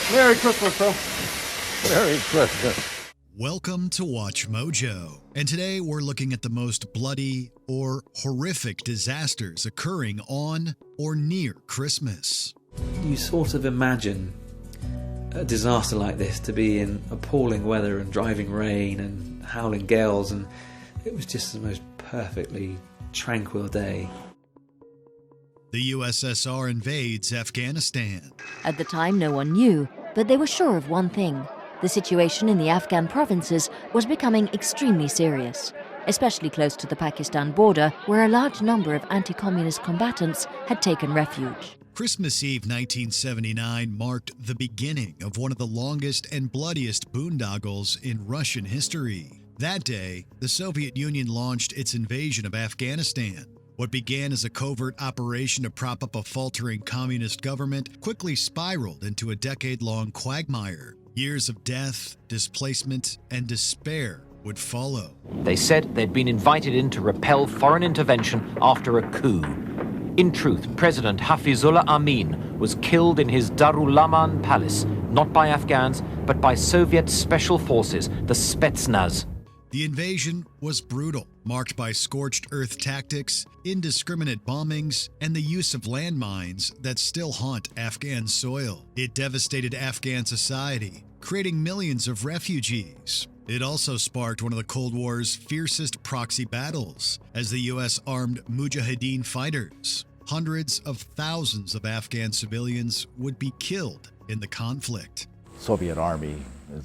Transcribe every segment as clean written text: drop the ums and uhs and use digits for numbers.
Merry Christmas, Phil. Merry Christmas. Welcome to Watch Mojo, and today we're looking at the most bloody or horrific disasters occurring on or near Christmas. You sort of imagine a disaster like this to be in appalling weather and driving rain and howling gales, and it was just the most perfectly tranquil day. The USSR invades Afghanistan. At the time, no one knew, but they were sure of one thing. The situation in the Afghan provinces was becoming extremely serious, especially close to the Pakistan border, where a large number of anti-communist combatants had taken refuge. Christmas Eve 1979 marked the beginning of one of the longest and bloodiest boondoggles in Russian history. That day, the Soviet Union launched its invasion of Afghanistan. What began as a covert operation to prop up a faltering communist government quickly spiraled into a decade-long quagmire. Years of death, displacement, and despair would follow. They said they'd been invited in to repel foreign intervention after a coup. In truth, President Hafizullah Amin was killed in his Darul Aman palace, not by Afghans, but by Soviet special forces, the Spetsnaz. The invasion was brutal, marked by scorched earth tactics, indiscriminate bombings, and the use of landmines that still haunt Afghan soil. It devastated Afghan society, creating millions of refugees. It also sparked one of the Cold War's fiercest proxy battles, as the U.S. armed Mujahideen fighters. Hundreds of thousands of Afghan civilians would be killed in the conflict. Soviet army, as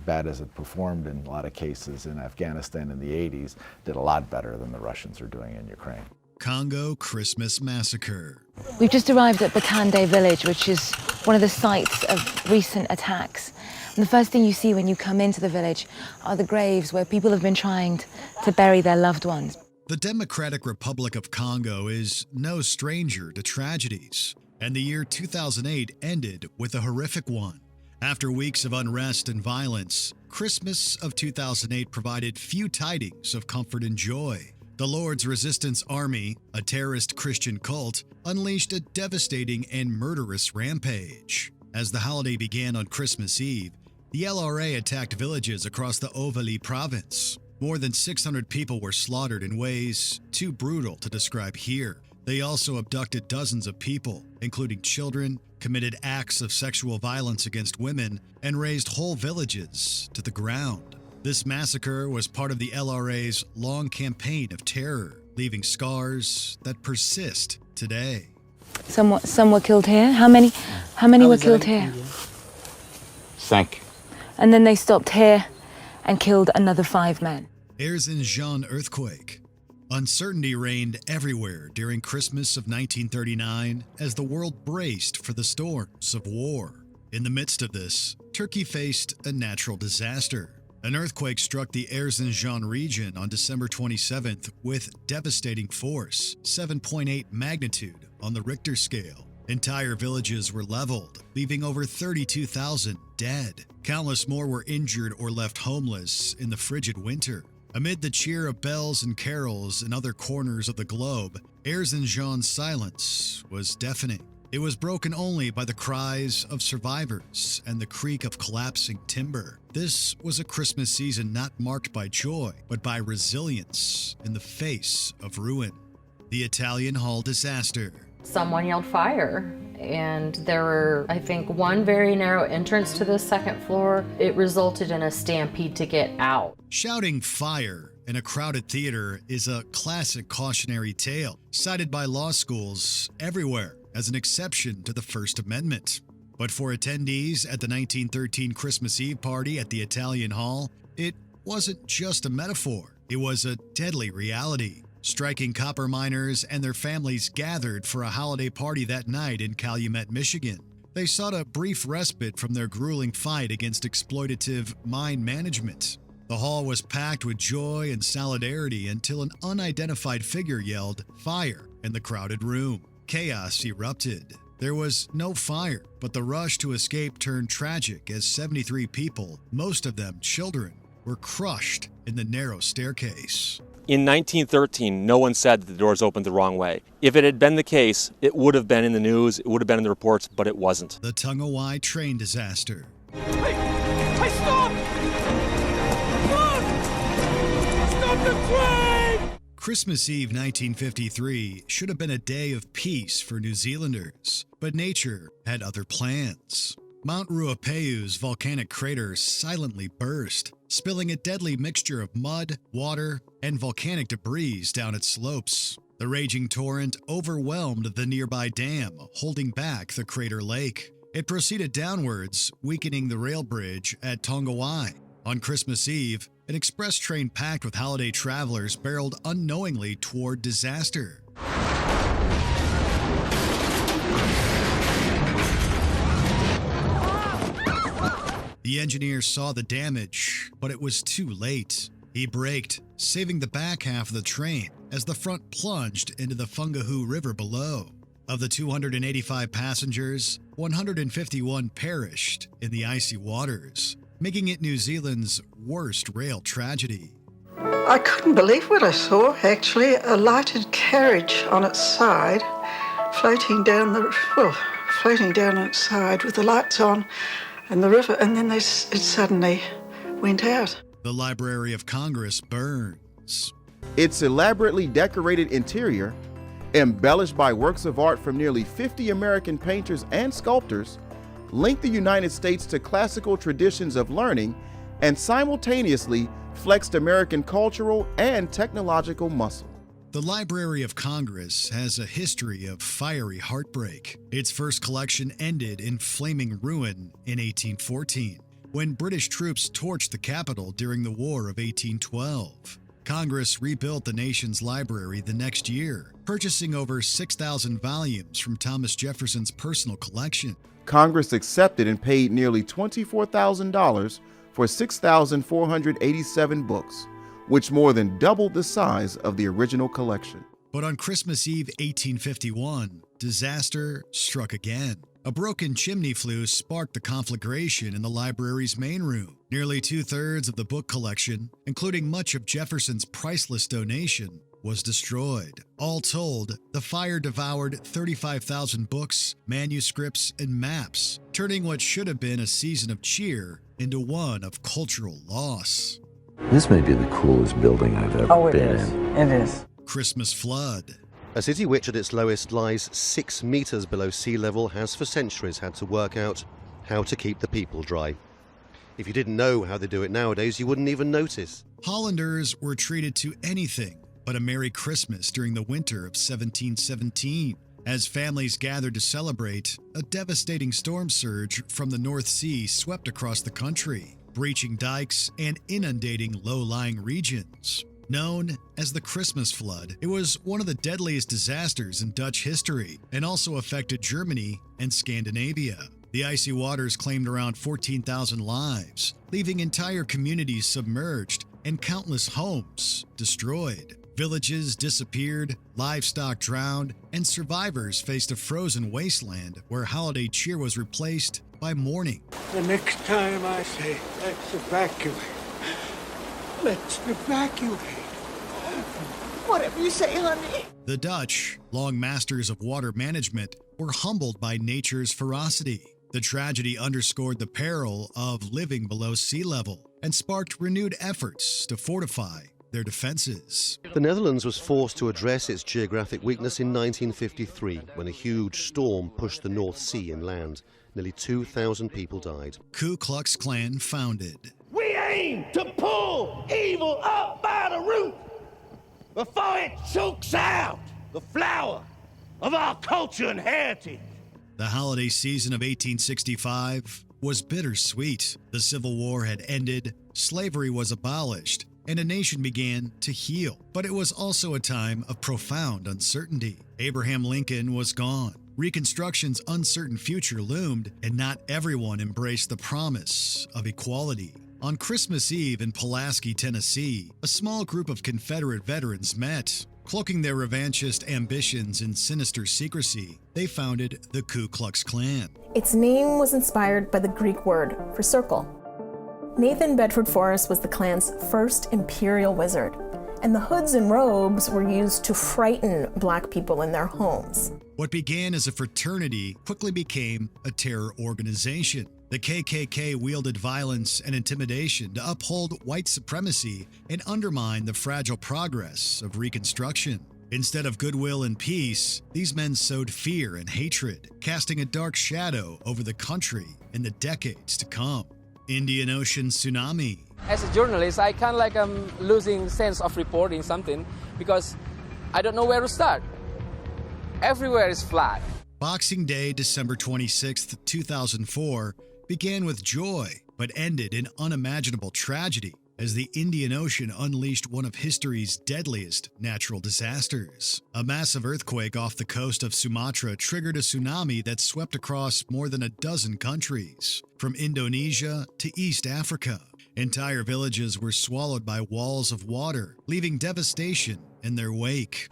bad as it performed in a lot of cases in Afghanistan in the 80s, did a lot better than the Russians are doing in Ukraine. Congo Christmas Massacre. We've just arrived at Bakande village, which is one of the sites of recent attacks. And the first thing you see when you come into the village are the graves where people have been trying to bury their loved ones. The Democratic Republic of Congo is no stranger to tragedies, and the year 2008 ended with a horrific one. After weeks of unrest and violence, Christmas of 2008 provided few tidings of comfort and joy. The Lord's Resistance Army, a terrorist Christian cult, unleashed a devastating and murderous rampage. As the holiday began on Christmas Eve, the LRA attacked villages across the Ovali province. More than 600 people were slaughtered in ways too brutal to describe here. They also abducted dozens of people, including children, committed acts of sexual violence against women, and razed whole villages to the ground. This massacre was part of the LRA's long campaign of terror, leaving scars that persist today. Some were killed here. How many were killed here? 5. And then they stopped here and killed another 5 men. Erzincan earthquake. Uncertainty reigned everywhere during Christmas of 1939 as the world braced for the storms of war. In the midst of this, Turkey faced a natural disaster. An earthquake struck the Erzincan region on December 27th with devastating force, 7.8 magnitude on the Richter scale. Entire villages were leveled, leaving over 32,000 dead. Countless more were injured or left homeless in the frigid winter. Amid the cheer of bells and carols in other corners of the globe, Erzincan's silence was deafening. It was broken only by the cries of survivors and the creak of collapsing timber. This was a Christmas season not marked by joy, but by resilience in the face of ruin. The Italian Hall disaster. Someone yelled fire, and there were, I think, one very narrow entrance to the second floor. It resulted in a stampede to get out. Shouting fire in a crowded theater is a classic cautionary tale, cited by law schools everywhere as an exception to the First Amendment. But for attendees at the 1913 Christmas Eve party at the Italian Hall, it wasn't just a metaphor. It was a deadly reality. Striking copper miners and their families gathered for a holiday party that night in Calumet, Michigan. They sought a brief respite from their grueling fight against exploitative mine management. The hall was packed with joy and solidarity until an unidentified figure yelled, "Fire!" in the crowded room. Chaos erupted. There was no fire, but the rush to escape turned tragic as 73 people, most of them children, were crushed in the narrow staircase. In 1913, no one said that the doors opened the wrong way. If it had been the case, it would have been in the news, it would have been in the reports, but it wasn't. The Tangiwai Train Disaster. Hey, stop! Stop the train! Christmas Eve 1953 should have been a day of peace for New Zealanders, but nature had other plans. Mount Ruapeu's volcanic crater silently burst, spilling a deadly mixture of mud, water, and volcanic debris down its slopes. The raging torrent overwhelmed the nearby dam, holding back the crater lake. It proceeded downwards, weakening the rail bridge at Tangiwai. On Christmas Eve, an express train packed with holiday travelers barreled unknowingly toward disaster. The engineer saw the damage, but it was too late. He braked, saving the back half of the train as the front plunged into the Fungahu River below. Of the 285 passengers, 151 perished in the icy waters, making it New Zealand's worst rail tragedy. I couldn't believe what I saw, actually. A lighted carriage on its side, floating down its side with the lights on, and the river, and then it suddenly went out. The Library of Congress burns. Its elaborately decorated interior, embellished by works of art from nearly 50 American painters and sculptors, linked the United States to classical traditions of learning and simultaneously flexed American cultural and technological muscle. The Library of Congress has a history of fiery heartbreak. Its first collection ended in flaming ruin in 1814, when British troops torched the Capitol during the War of 1812. Congress rebuilt the nation's library the next year, purchasing over 6,000 volumes from Thomas Jefferson's personal collection. Congress accepted and paid nearly $24,000 for 6,487 books, which more than doubled the size of the original collection. But on Christmas Eve 1851, disaster struck again. A broken chimney flue sparked the conflagration in the library's main room. Nearly 2/3 of the book collection, including much of Jefferson's priceless donation, was destroyed. All told, the fire devoured 35,000 books, manuscripts, and maps, turning what should have been a season of cheer into one of cultural loss. This may be the coolest building I've ever been in. It is. Christmas flood. A city which at its lowest lies 6 meters below sea level has for centuries had to work out how to keep the people dry. If you didn't know how they do it nowadays, you wouldn't even notice. Hollanders were treated to anything but a Merry Christmas during the winter of 1717. As families gathered to celebrate, a devastating storm surge from the North Sea swept across the country, breaching dikes and inundating low-lying regions. Known as the Christmas flood, it was one of the deadliest disasters in Dutch history and also affected Germany and Scandinavia. The icy waters claimed around 14,000 lives, leaving entire communities submerged and countless homes destroyed. Villages disappeared, livestock drowned, and survivors faced a frozen wasteland where holiday cheer was replaced by mourning. The next time I say, let's evacuate. Let's evacuate. Whatever you say, honey. The Dutch, long masters of water management, were humbled by nature's ferocity. The tragedy underscored the peril of living below sea level and sparked renewed efforts to fortify their defenses. The Netherlands was forced to address its geographic weakness in 1953 when a huge storm pushed the North Sea inland. Nearly 2,000 people died. Ku Klux Klan founded. We aim to pull evil up by the root before it chokes out the flower of our culture and heritage. The holiday season of 1865 was bittersweet. The Civil War had ended, slavery was abolished, and a nation began to heal. But it was also a time of profound uncertainty. Abraham Lincoln was gone. Reconstruction's uncertain future loomed, and not everyone embraced the promise of equality. On Christmas Eve in Pulaski, Tennessee, a small group of Confederate veterans met. Cloaking their revanchist ambitions in sinister secrecy, they founded the Ku Klux Klan. Its name was inspired by the Greek word for circle. Nathan Bedford Forrest was the Klan's first imperial wizard, and the hoods and robes were used to frighten Black people in their homes. What began as a fraternity quickly became a terror organization. The KKK wielded violence and intimidation to uphold white supremacy and undermine the fragile progress of Reconstruction. Instead of goodwill and peace, these men sowed fear and hatred, casting a dark shadow over the country in the decades to come. Indian Ocean Tsunami. As a journalist, I kind of like losing sense of reporting something because I don't know where to start. Everywhere is flat. Boxing Day, December 26, 2004, began with joy, but ended in unimaginable tragedy as the Indian Ocean unleashed one of history's deadliest natural disasters. A massive earthquake off the coast of Sumatra triggered a tsunami that swept across more than a dozen countries, from Indonesia to East Africa. Entire villages were swallowed by walls of water, leaving devastation in their wake.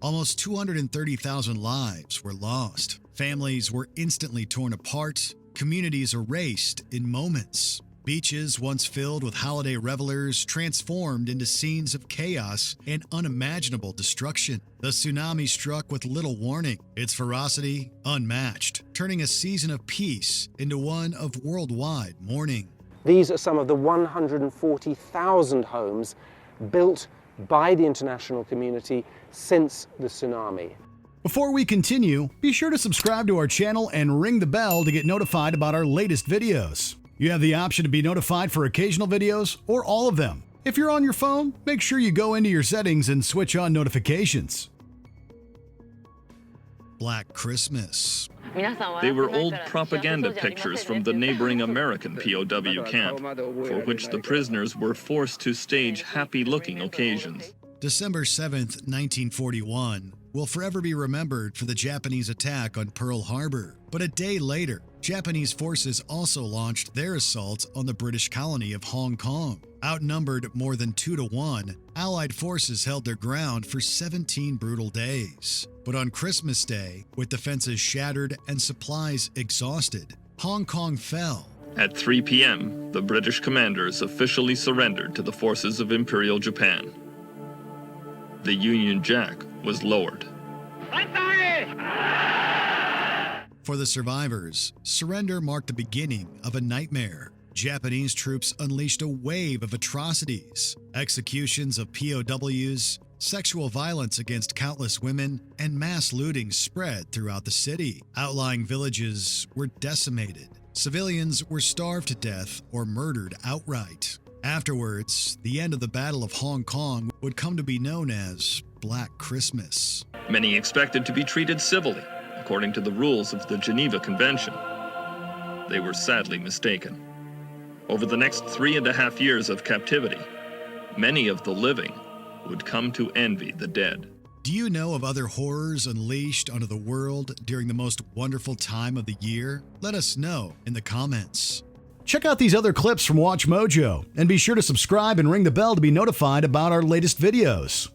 Almost 230,000 lives were lost. Families were instantly torn apart, communities erased in moments. Beaches once filled with holiday revelers transformed into scenes of chaos and unimaginable destruction. The tsunami struck with little warning, its ferocity unmatched, turning a season of peace into one of worldwide mourning. These are some of the 140,000 homes built by the international community since the tsunami. Before we continue, be sure to subscribe to our channel and ring the bell to get notified about our latest videos. You have the option to be notified for occasional videos or all of them. If you're on your phone, make sure you go into your settings and switch on notifications. Black Christmas. They were old propaganda pictures from the neighboring American POW camp, for which the prisoners were forced to stage happy-looking occasions. December 7th, 1941, will forever be remembered for the Japanese attack on Pearl Harbor. But a day later, Japanese forces also launched their assault on the British colony of Hong Kong. Outnumbered more than 2-1, Allied forces held their ground for 17 brutal days. But on Christmas Day, with defenses shattered and supplies exhausted, Hong Kong fell. At 3 p.m., the British commanders officially surrendered to the forces of Imperial Japan. The Union Jack was lowered. For the survivors, surrender marked the beginning of a nightmare. Japanese troops unleashed a wave of atrocities, executions of POWs, sexual violence against countless women, and mass looting spread throughout the city. Outlying villages were decimated. Civilians were starved to death or murdered outright. Afterwards, the end of the Battle of Hong Kong would come to be known as Black Christmas. Many expected to be treated civilly, according to the rules of the Geneva Convention. They were sadly mistaken. Over the next 3.5 years of captivity, many of the living would come to envy the dead. Do you know of other horrors unleashed onto the world during the most wonderful time of the year? Let us know in the comments. Check out these other clips from WatchMojo, and be sure to subscribe and ring the bell to be notified about our latest videos.